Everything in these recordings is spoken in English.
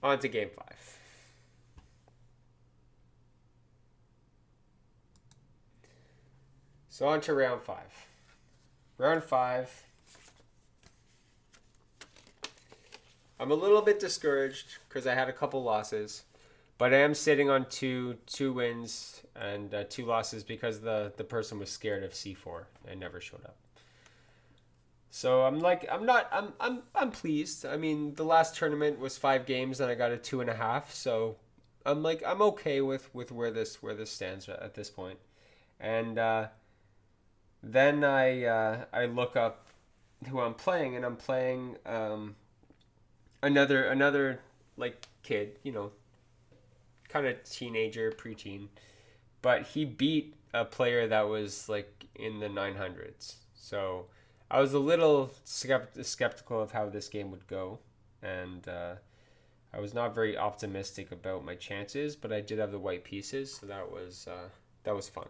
On to game 5. So on to round 5. Round 5. I'm a little bit discouraged because I had a couple losses, but I am sitting on two wins and 2 losses because the person was scared of C4 and never showed up. So I'm pleased. I mean, the last tournament was 5 games and I got a 2.5. So I'm okay with where this stands at this point. And then I look up who I'm playing, and I'm playing another like kid, kind of teenager, preteen, but he beat a player that was like in the 900s. So I was a little skeptical of how this game would go, and I was not very optimistic about my chances. But I did have the white pieces, so that was fun.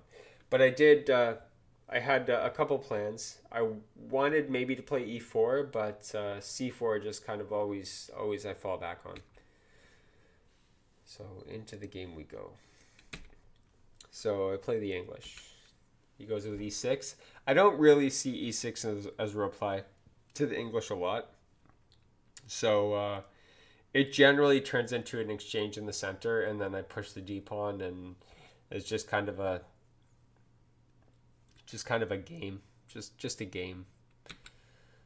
But I had a couple plans. I wanted maybe to play e4, but c4 just kind of always I fall back on. So into the game we go. So I play the English. He goes with e6. I don't really see e6 as a reply to the English a lot. So it generally turns into an exchange in the center, and then I push the d pawn, and it's just kind of a game, just a game.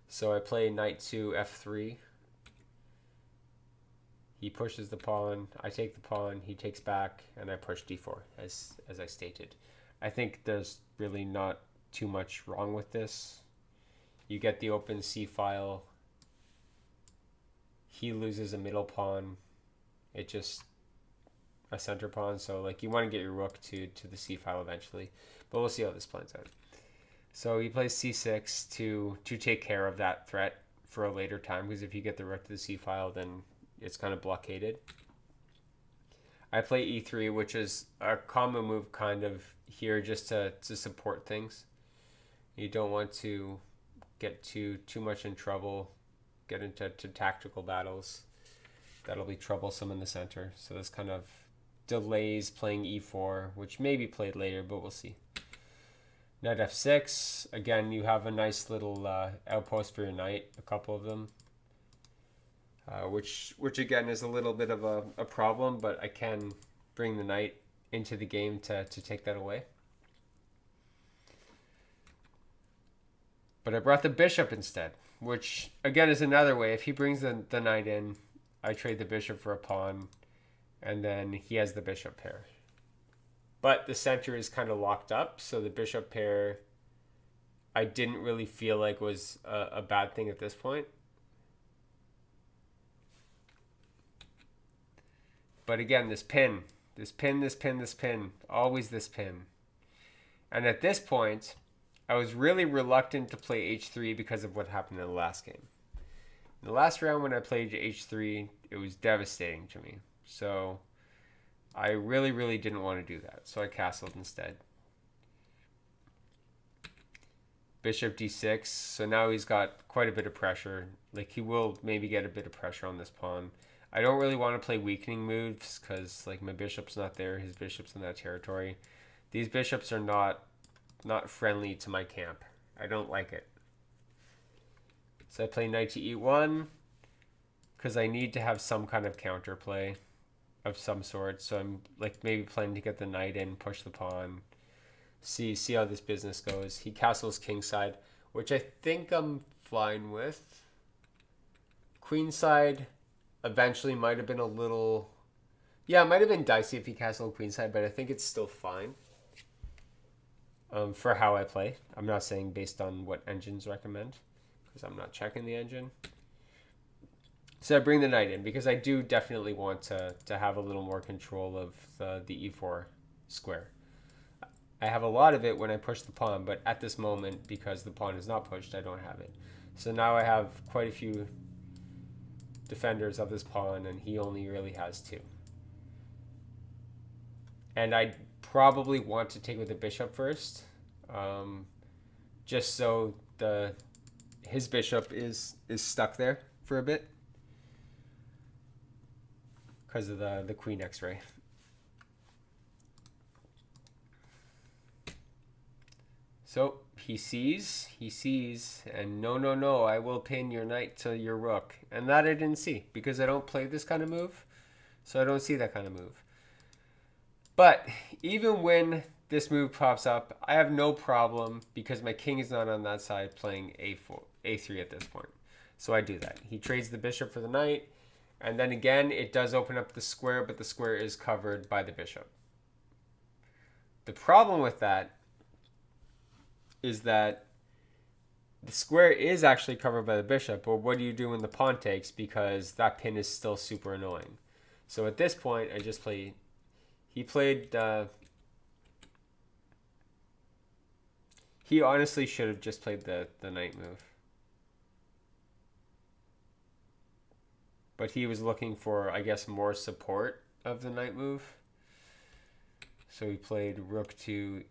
So I play knight to f3. He pushes the pawn, I take the pawn, he takes back, and I push d4 as I stated. I think there's really not too much wrong with this. You get the open c file. He loses a middle pawn. It just a center pawn, so like you want to get your rook to the c file eventually. But we'll see how this plans out. So he plays c6 to take care of that threat for a later time, because if you get the rook to the c file, then it's kind of blockaded. I play e3, which is a common move kind of here just to support things. You don't want to get too much in trouble, get into tactical battles. That'll be troublesome in the center. So this kind of delays playing e4, which may be played later, but we'll see. Knight f6. Again, you have a nice little outpost for your knight, a couple of them. Which again is a little bit of a problem, but I can bring the knight into the game to take that away. But I brought the bishop instead, which again is another way. If he brings the knight in, I trade the bishop for a pawn, and then he has the bishop pair. But the center is kind of locked up, so the bishop pair I didn't really feel like was a bad thing at this point. But again, this pin, always this pin. And at this point, I was really reluctant to play h3 because of what happened in the last game. In the last round when I played h3, it was devastating to me. So I really, really didn't want to do that. So I castled instead. Bishop d6. So now he's got quite a bit of pressure. Like he will maybe get a bit of pressure on this pawn. I don't really want to play weakening moves because like my bishop's not there. His bishop's in that territory. These bishops are not friendly to my camp. I don't like it. So I play knight to e1 because I need to have some kind of counterplay of some sort. So I'm like maybe planning to get the knight in, push the pawn, see how this business goes. He castles kingside, which I think I'm fine with. Queenside, eventually might have been a little... Yeah, it might have been dicey if he castled queenside, but I think it's still fine for how I play. I'm not saying based on what engines recommend, because I'm not checking the engine. So I bring the knight in because I do definitely want to have a little more control of the e4 square. I have a lot of it when I push the pawn, but at this moment, because the pawn is not pushed, I don't have it. So now I have quite a few defenders of this pawn, and he only really has two. And I probably want to take with the bishop first, just so his bishop is stuck there for a bit because of the queen x-ray. So he sees, and no, I will pin your knight to your rook. And that I didn't see because I don't play this kind of move, so I don't see that kind of move. But even when this move pops up, I have no problem because my king is not on that side playing a3 at this point. So I do that. He trades the bishop for the knight, and then again, it does open up the square, but the square is covered by the bishop. The problem with that is that the square is actually covered by the bishop, but what do you do when the pawn takes? Because that pin is still super annoying. So at this point, I just play... He played... he honestly should have just played the knight move. But he was looking for, I guess, more support of the knight move. So he played rook to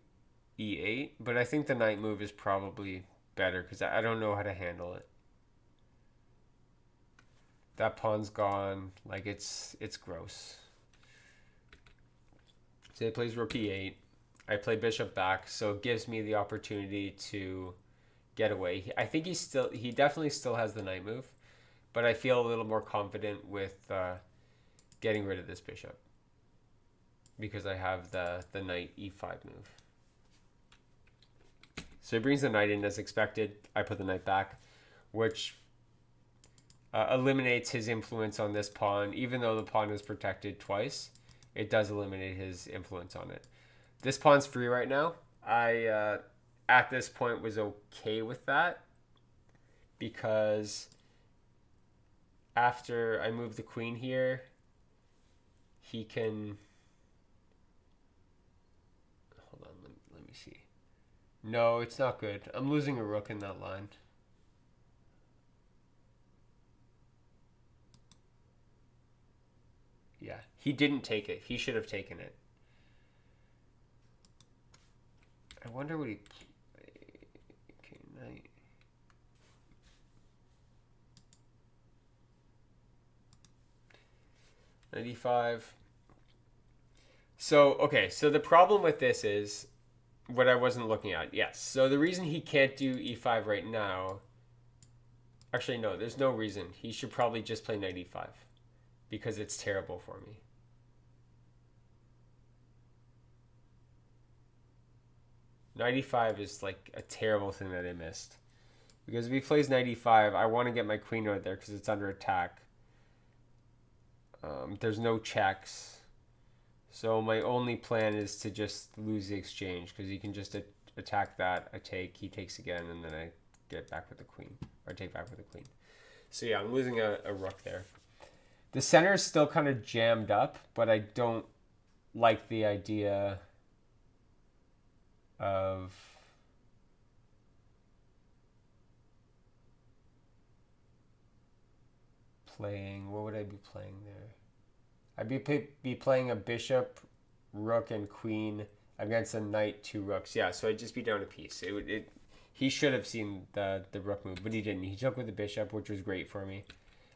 e8. But I think the knight move is probably better because I don't know how to handle it. That pawn's gone. Like, it's gross. So he plays rook e8. I play bishop back, so it gives me the opportunity to get away. I think he definitely still has the knight move, but I feel a little more confident with getting rid of this bishop because I have the knight e5 move. So he brings the knight in as expected. I put the knight back, which eliminates his influence on this pawn. Even though the pawn is protected twice, it does eliminate his influence on it. This pawn's free right now. I, at this point, was okay with that because after I move the queen here, he can... Hold on, let me see. No, it's not good. I'm losing a rook in that line. Yeah, he didn't take it. He should have taken it. I wonder what he played. Okay, knight. .95. So, okay, so the problem with this is what I wasn't looking at. Yes, so the reason he can't do e5 right now... Actually, no, there's no reason. He should probably just play knight e5 because it's terrible for me. Knight e5 is like a terrible thing that I missed. Because if he plays knight e5, I want to get my queen out there because it's under attack. There's no checks. So my only plan is to just lose the exchange because he can just attack that. I take, he takes again, and then I get back with the queen. Or take back with the queen. So yeah, I'm losing a rook there. The center is still kind of jammed up, but I don't like the idea of playing... What would I be playing there? I'd be playing a bishop, rook, and queen against a knight, two rooks. Yeah, so I'd just be down a piece. He should have seen the rook move, but he didn't. He took with the bishop, which was great for me.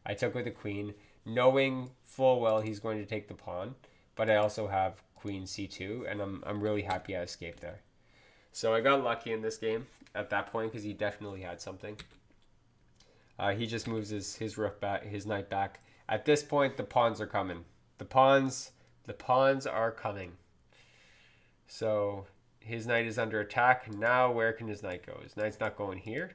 I took with the queen, knowing full well he's going to take the pawn, but I also have queen c2, and I'm really happy I escaped there. So I got lucky in this game at that point because he definitely had something. He just moves his rook back, his knight back. At this point, the pawns are coming. The pawns are coming. So his knight is under attack. Now where can his knight go? His knight's not going here.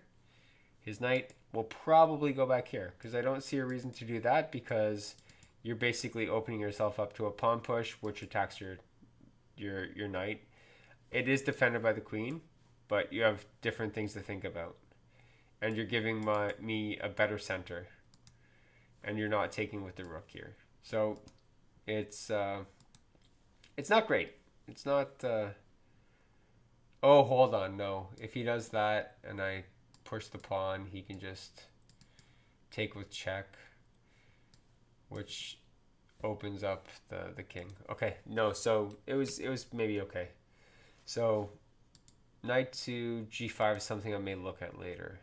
His knight will probably go back here because I don't see a reason to do that because you're basically opening yourself up to a pawn push, which attacks your knight. It is defended by the queen, but you have different things to think about, and you're giving me a better center, and you're not taking with the rook here. So it's not great. It's not. Oh, hold on. No, if he does that and I push the pawn, he can just take with check, which opens up the king. Okay, no, so it was maybe okay. So knight to g5 is something I may look at later.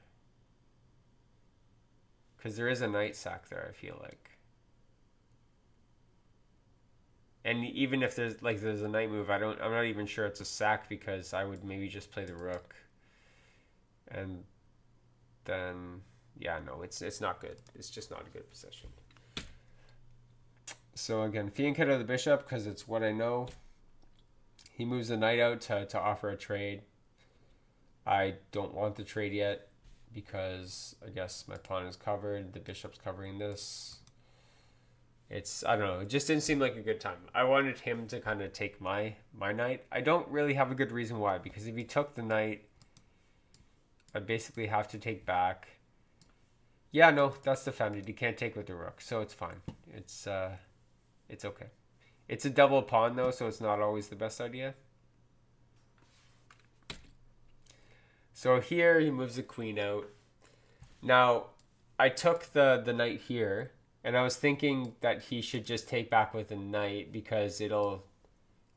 Because there is a knight sack there, I feel like. And even if there's a knight move, I'm not even sure it's a sack because I would maybe just play the rook. And then yeah, no, it's not good. It's just not a good position. So again, fianchetto of the bishop because it's what I know. He moves the knight out to offer a trade. I don't want the trade yet because I guess my pawn is covered. The bishop's covering this. I don't know. It just didn't seem like a good time. I wanted him to kind of take my knight. I don't really have a good reason why because if he took the knight, I'd basically have to take back. Yeah, no, that's defended. He can't take with the rook, so it's fine. It's okay. It's a double pawn though, so it's not always the best idea. So here he moves the queen out. Now, I took the knight here, and I was thinking that he should just take back with the knight because it'll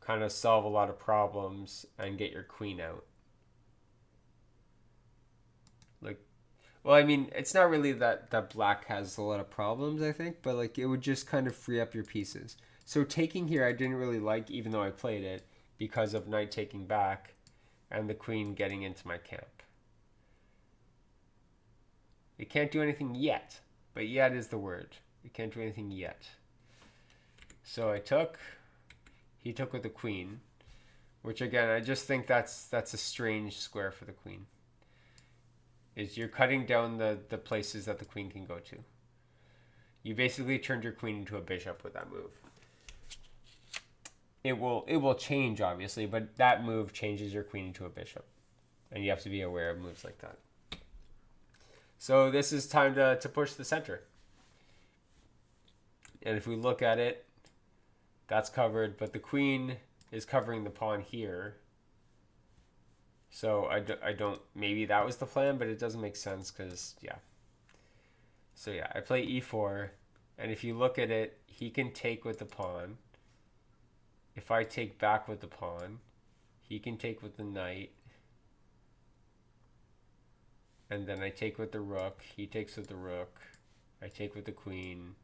kind of solve a lot of problems and get your queen out. Well, I mean, it's not really that black has a lot of problems, I think, but like it would just kind of free up your pieces. So taking here I didn't really like, even though I played it, because of knight taking back and the queen getting into my camp. It can't do anything yet, but yet is the word. It can't do anything yet. So I took, he took with the queen, which again, I just think that's a strange square for the queen. Is you're cutting down the places that the queen can go to. You basically turned your queen into a bishop with that move. It will change obviously, but that move changes your queen into a bishop. And you have to be aware of moves like that. So this is time to push the center. And if we look at it, that's covered, but the queen is covering the pawn here. So I don't, maybe that was the plan, but it doesn't make sense because, yeah. So yeah, I play e4, and if you look at it, he can take with the pawn. If I take back with the pawn, he can take with the knight. And then I take with the rook, he takes with the rook, I take with the queen,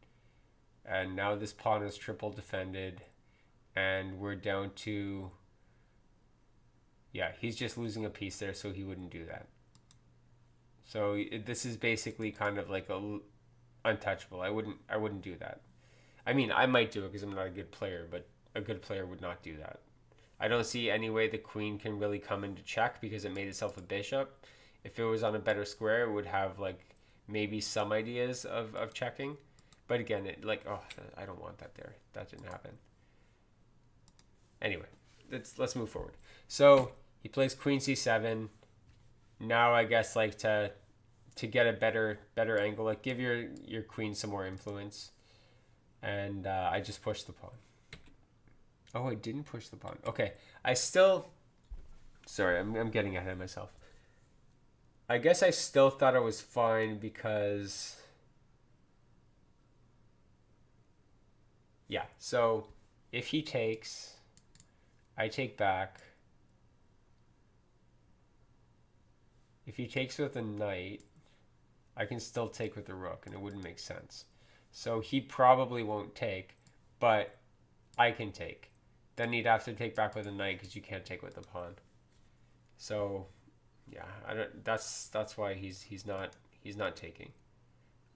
and now this pawn is triple defended, and we're down to... Yeah, he's just losing a piece there, so he wouldn't do that. So this is basically kind of like untouchable. I wouldn't do that. I mean, I might do it because I'm not a good player, but a good player would not do that. I don't see any way the queen can really come into check because it made itself a bishop. If it was on a better square, it would have like maybe some ideas of checking. But again, I don't want that there. That didn't happen. Anyway, let's move forward. So he plays queen c7. Now I guess like to get a better angle, like give your queen some more influence. And I just pushed the pawn. Oh, I didn't push the pawn. Okay, sorry, I'm getting ahead of myself. I guess I still thought it was fine because, yeah, so if he takes, I take back. If he takes with a knight, I can still take with the rook, and it wouldn't make sense. So he probably won't take, but I can take. Then he'd have to take back with a knight because you can't take with the pawn. So, yeah, that's why he's not taking.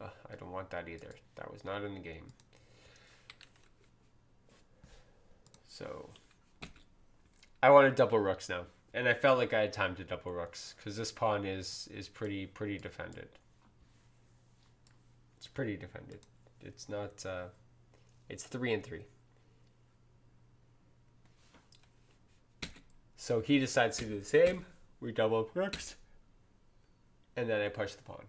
I don't want that either. That was not in the game. So, I wanted double rooks now. And I felt like I had time to double rooks because this pawn is pretty defended. It's pretty defended. It's not. It's 3-3. So he decides to do the same. We double up rooks, and then I push the pawn.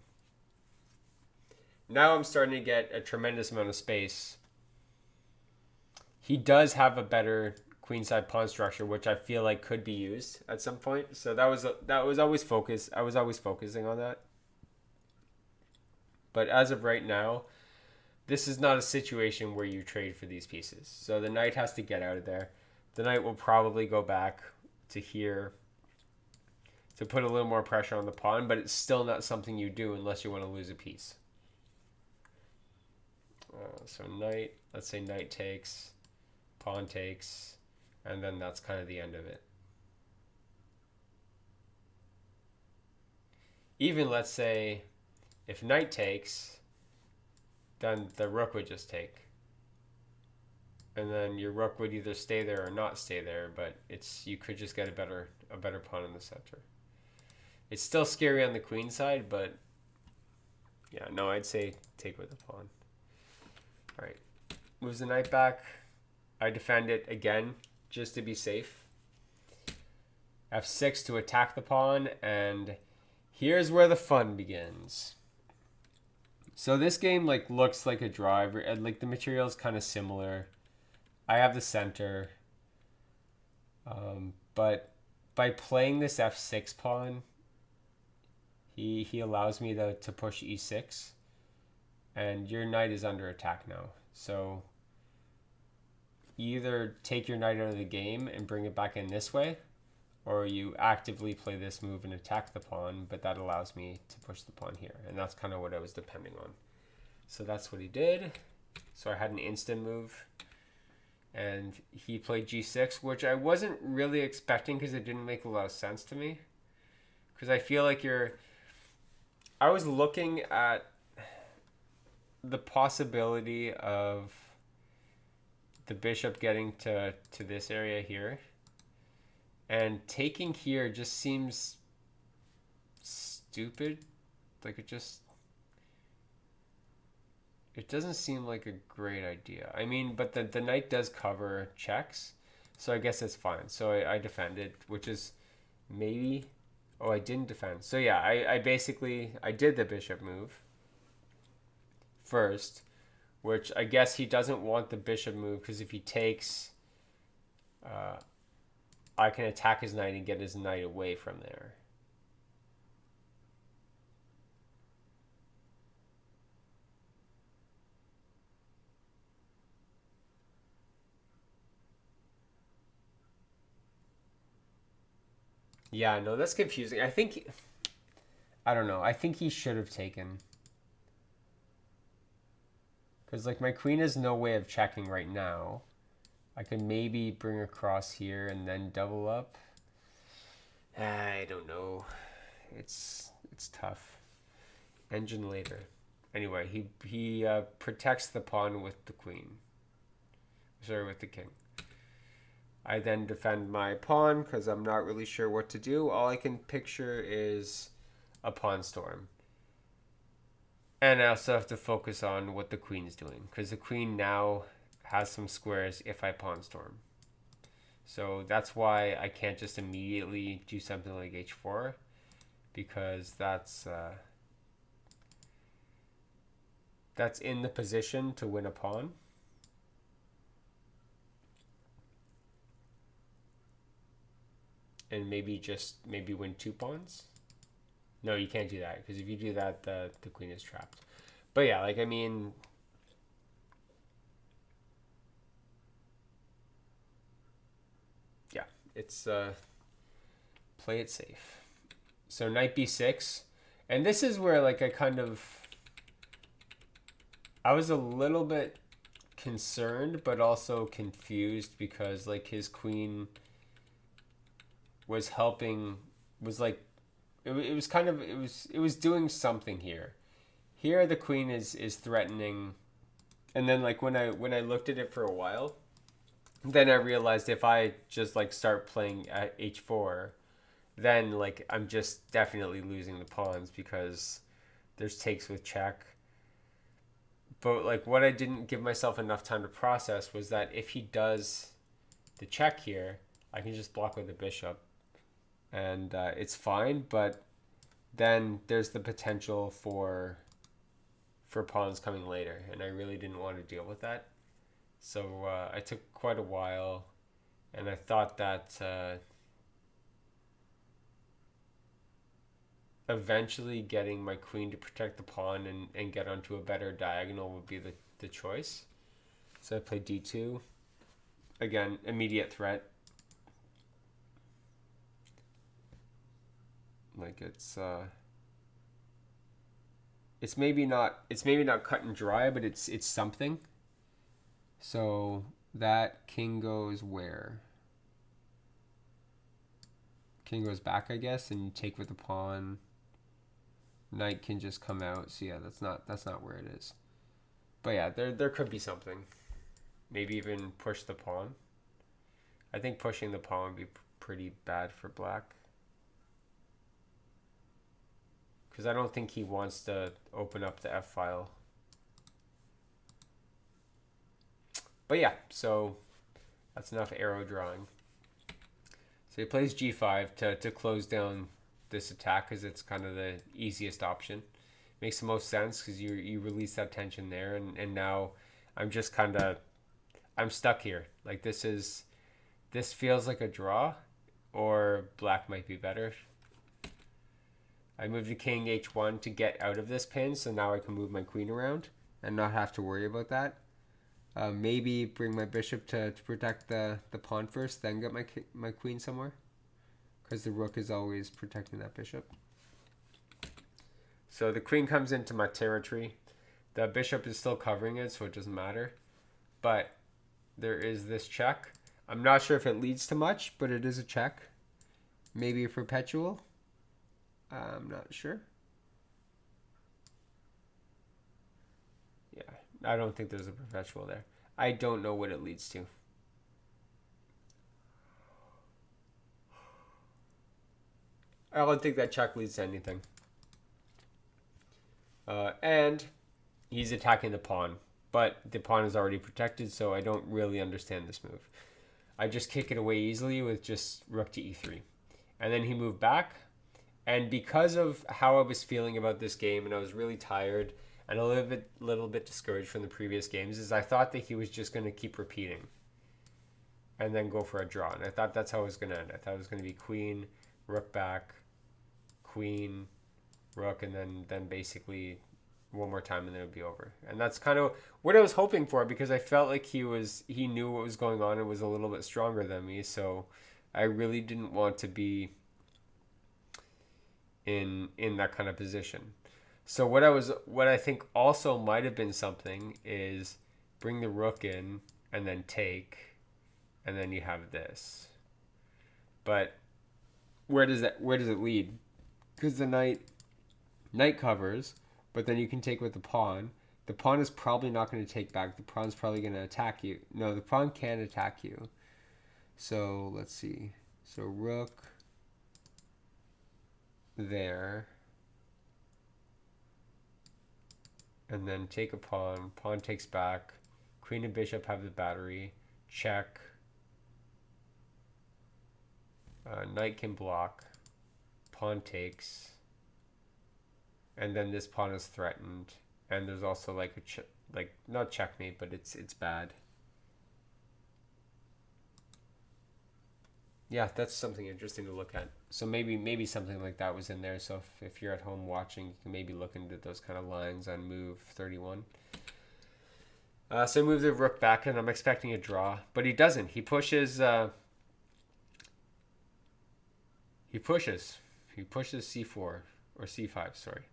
Now I'm starting to get a tremendous amount of space. He does have a better queenside pawn structure, which I feel like could be used at some point. So that was always focus. I was always focusing on that. But as of right now, this is not a situation where you trade for these pieces. So the knight has to get out of there. The knight will probably go back to here to put a little more pressure on the pawn, but it's still not something you do unless you want to lose a piece. So knight, let's say knight takes, pawn takes, and then that's kind of the end of it. Even let's say if knight takes, then the rook would just take. And then your rook would either stay there or not stay there, but you could just get a better pawn in the center. It's still scary on the queen side, but yeah, no, I'd say take with the pawn. All right, moves the knight back. I defend it again just to be safe. F6 to attack the pawn, and here's where the fun begins. So this game looks like a draw, and the material is kind of similar. I have the center, but by playing this F6 pawn, he allows me to push E6, and your knight is under attack now. So you either take your knight out of the game and bring it back in this way, or you actively play this move and attack the pawn, but that allows me to push the pawn here, and that's kind of what I was depending on. So that's what he did. So I had an instant move, and he played G6, which I wasn't really expecting because it didn't make a lot of sense to me. Because I feel like I was looking at the possibility of the bishop getting to this area here, and taking here just seems stupid. It doesn't seem like a great idea. I mean, but the knight does cover checks, so I guess it's fine. So I defended, which is maybe... Oh, I didn't defend. So yeah, I did the bishop move first, which I guess he doesn't want the bishop move, because if he takes, I can attack his knight and get his knight away from there. Yeah, no, that's confusing. I don't know. I think he should have taken. Because, my queen has no way of checking right now. I could maybe bring across here and then double up. I don't know. It's tough. Engine later. Anyway, he protects the pawn with the queen. Sorry, with the king. I then defend my pawn because I'm not really sure what to do. All I can picture is a pawn storm. And I also have to focus on what the queen is doing, because the queen now has some squares if I pawn storm. So that's why I can't just immediately do something like h4, because that's in the position to win a pawn. And maybe win 2 pawns. No, you can't do that, because if you do that, the queen is trapped. But yeah, I mean, yeah, it's play it safe. So knight b6, and this is where I was a little bit concerned, but also confused, because his queen was helping, it was doing something here. Here the queen is threatening, and then when I looked at it for a while, then I realized if I just start playing at h4, then I'm just definitely losing the pawns, because there's takes with check. But like what I didn't give myself enough time to process was that if he does the check here, I can just block with the bishop, and it's fine. But then there's the potential for pawns coming later, and I really didn't want to deal with that. So I took quite a while, and I thought that eventually getting my queen to protect the pawn and get onto a better diagonal would be the choice. So I played d2. Again, immediate threat. Like it's maybe not cut and dry, but it's something. So that king goes where? King goes back, I guess, and you take with the pawn. Knight can just come out. So yeah, that's not where it is. But yeah, there could be something. Maybe even push the pawn. I think pushing the pawn would be pretty bad for black. Because I don't think he wants to open up the f-file. But yeah, so that's enough arrow drawing. So he plays g5 to close down this attack because it's kind of the easiest option. Makes the most sense because you release that tension there, and now I'm just kind of I'm stuck here. Like this feels like a draw, or black might be better. I moved the king h1 to get out of this pin, so now I can move my queen around and not have to worry about that. Maybe bring my bishop to protect the pawn first, then get my queen somewhere, because the rook is always protecting that bishop. So the queen comes into my territory. The bishop is still covering it, so it doesn't matter. But there is this check. I'm not sure if it leads to much, but it is a check. Maybe a perpetual. I'm not sure. Yeah, I don't think there's a perpetual there. I don't know what it leads to. I don't think that check leads to anything. And he's attacking the pawn, but the pawn is already protected, so I don't really understand this move. I just kick it away easily with just rook to e3. And then he moved back, and because of how I was feeling about this game, and I was really tired and a little bit discouraged from the previous games, is I thought that he was just going to keep repeating and then go for a draw. And I thought that's how it was going to end. I thought it was going to be queen, rook back, queen, rook, and then basically one more time and then it would be over. And that's kind of what I was hoping for, because I felt like he knew what was going on and was a little bit stronger than me. So I really didn't want to be in that kind of position. So what I think also might have been something is bring the rook in and then take, and then you have this. But where does it lead? Because the knight covers, but then you can take with the pawn. The pawn is probably not going to take back. The pawn's probably going to attack you. No, the pawn can attack you. So let's see. So rook there. And then take a pawn. Pawn takes back. Queen and bishop have the battery. Check. Knight can block. Pawn takes. And then this pawn is threatened. And there's also like not checkmate, but it's bad. Yeah, that's something interesting to look at. So maybe something like that was in there. So if you're at home watching, you can maybe look into those kind of lines on move 31. So I move the rook back, and I'm expecting a draw, but he doesn't. He pushes. He pushes c4 or c5. Sorry.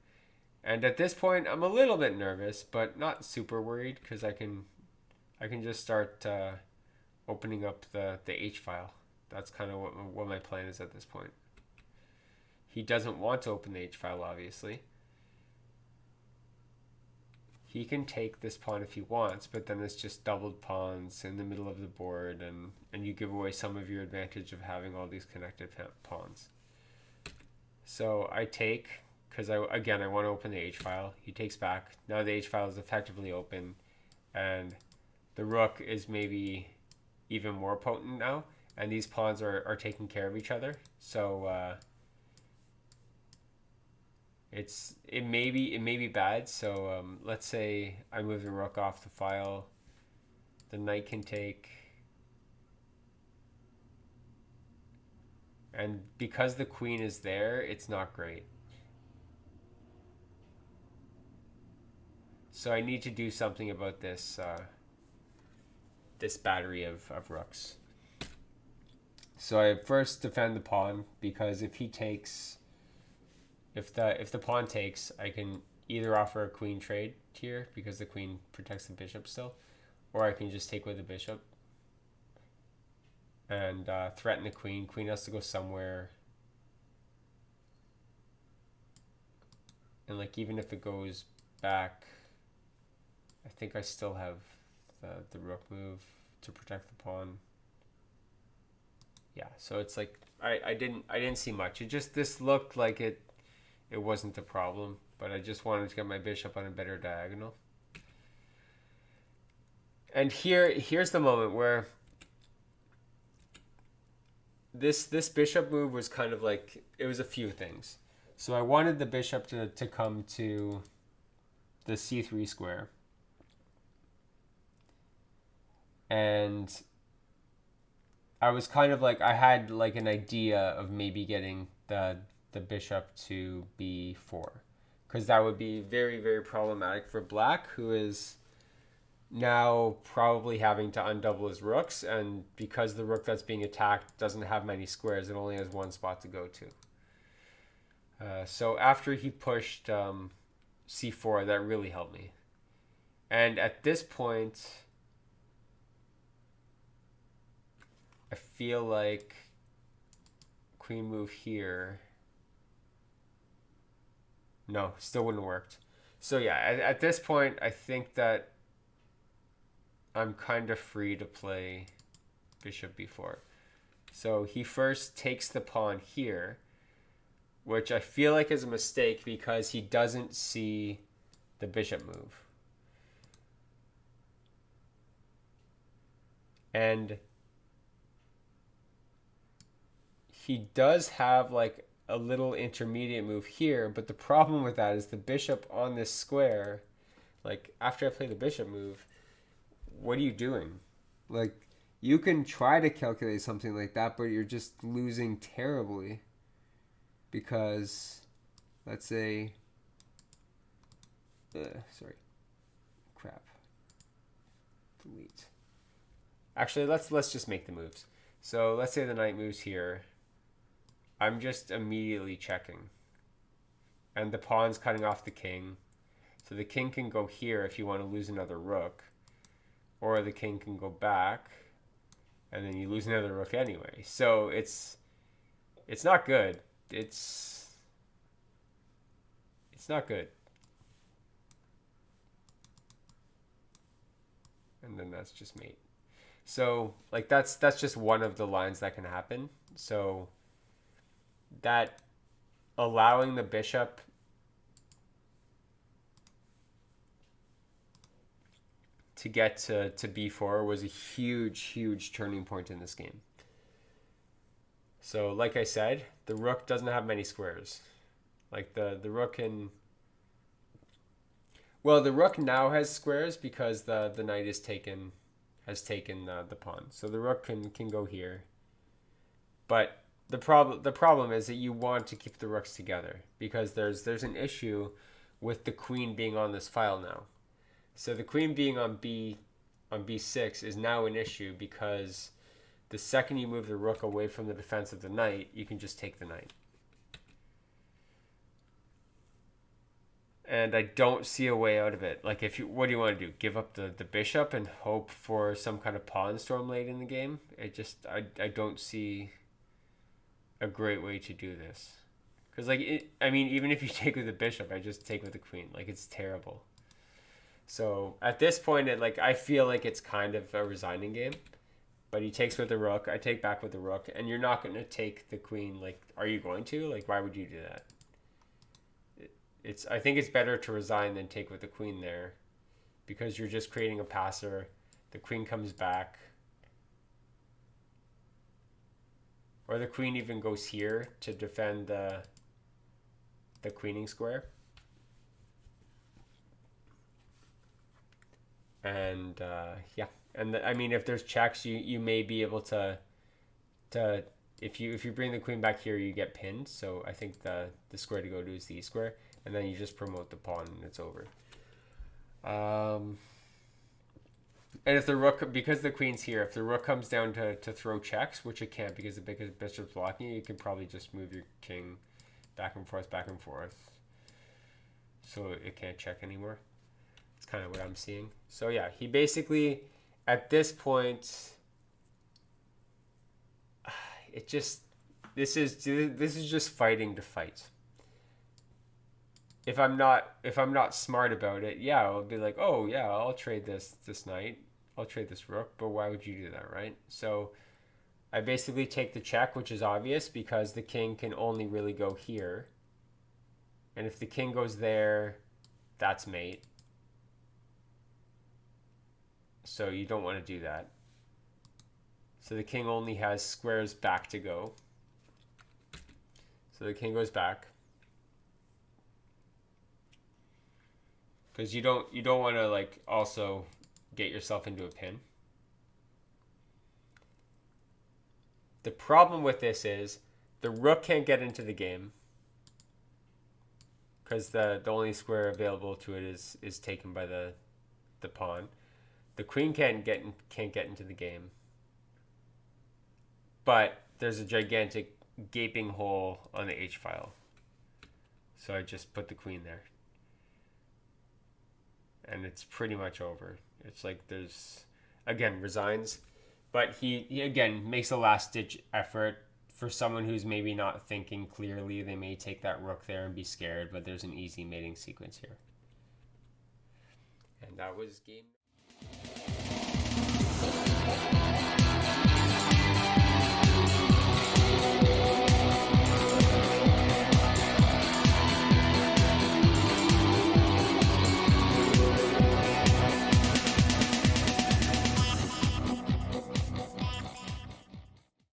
And at this point, I'm a little bit nervous, but not super worried, because I can just start opening up the H file. That's kind of what my plan is at this point. He doesn't want to open the H file, obviously. He can take this pawn if he wants, but then it's just doubled pawns in the middle of the board, and you give away some of your advantage of having all these connected pawns. So I take, because I want to open the H file. He takes back. Now the H file is effectively open, and the rook is maybe even more potent now, and these pawns are taking care of each other. So it may be bad. So let's say I move the rook off the file. The knight can take, and because the queen is there, it's not great. So I need to do something about this this battery of rooks. So I first defend the pawn, because if he takes, if the pawn takes, I can either offer a queen trade here because the queen protects the bishop still, or I can just take with the bishop and threaten the queen. Queen has to go somewhere, and like even if it goes back, I think I still have the rook move to protect the pawn. Yeah, so it's like I didn't see much. It just, this looked like it wasn't a problem, but I just wanted to get my bishop on a better diagonal. And here's the moment where this bishop move was kind of like, it was a few things. So I wanted the bishop to come to the c3 square. And I was kind of like, I had like an idea of maybe getting the bishop to b4, because that would be very, very problematic for black, who is now probably having to undouble his rooks, and because the rook that's being attacked doesn't have many squares, it only has one spot to go to. So after he pushed c4, that really helped me. And at this point, I feel like queen move here. No, still wouldn't have worked. So yeah, at this point, I think that I'm kind of free to play bishop b4. So he first takes the pawn here, which I feel like is a mistake because he doesn't see the bishop move. And he does have like a little intermediate move here, but the problem with that is the bishop on this square, like after I play the bishop move, what are you doing? Like, you can try to calculate something like that, but you're just losing terribly. Because, let's say, sorry, crap, delete. Actually, let's just make the moves. So let's say the knight moves here. I'm just immediately checking. And the pawn's cutting off the king. So the king can go here if you want to lose another rook. Or the king can go back. And then you lose another rook anyway. So it's not good. It's not good. And then that's just mate. So like that's just one of the lines that can happen. So that allowing the bishop to get to b4 was a huge turning point in this game. So like I said, the rook doesn't have many squares. Like the rook can, well, the rook now has squares because the knight has taken the pawn. So the rook can go here. But the problem is that you want to keep the rooks together because there's an issue with the queen being on this file now. So the queen being on b6 is now an issue because the second you move the rook away from the defense of the knight, you can just take the knight. And I don't see a way out of it. Like, what do you want to do? Give up the bishop and hope for some kind of pawn storm late in the game? I don't see a great way to do this. Because, like, I mean, even if you take with the bishop, I just take with the queen. Like, it's terrible. So, at this point, I feel like it's kind of a resigning game. But he takes with the rook, I take back with the rook, and you're not going to take the queen. Like, are you going to? Like, why would you do that? I think it's better to resign than take with the queen there, because you're just creating a passer. The queen comes back, or the queen even goes here to defend the queening square. And yeah, and I mean, if there's checks, you may be able to if you bring the queen back here, you get pinned. So I think the square to go to is the E square, and then you just promote the pawn and it's over. And if the rook, because the queen's here, if the rook comes down to throw checks, which it can't because the bishop's blocking you can probably just move your king back and forth. So it can't check anymore. It's kind of what I'm seeing. So yeah, he basically, at this point, this is just fighting to fight. If I'm not smart about it, yeah, I'll be like, oh yeah, I'll trade this knight. I'll trade this rook, but why would you do that, right? So I basically take the check, which is obvious because the king can only really go here. And if the king goes there, that's mate. So you don't want to do that. So the king only has squares back to go. So the king goes back. Because you don't want to like also get yourself into a pin. The problem with this is the rook can't get into the game because the only square available to it is taken by the pawn. The queen can't get into the game, but there's a gigantic gaping hole on the H file. So I just put the queen there, and it's pretty much over. It's like there's, again, resigns, but he again makes a last ditch effort. For someone who's maybe not thinking clearly, they may take that rook there and be scared, but there's an easy mating sequence here. And that was game.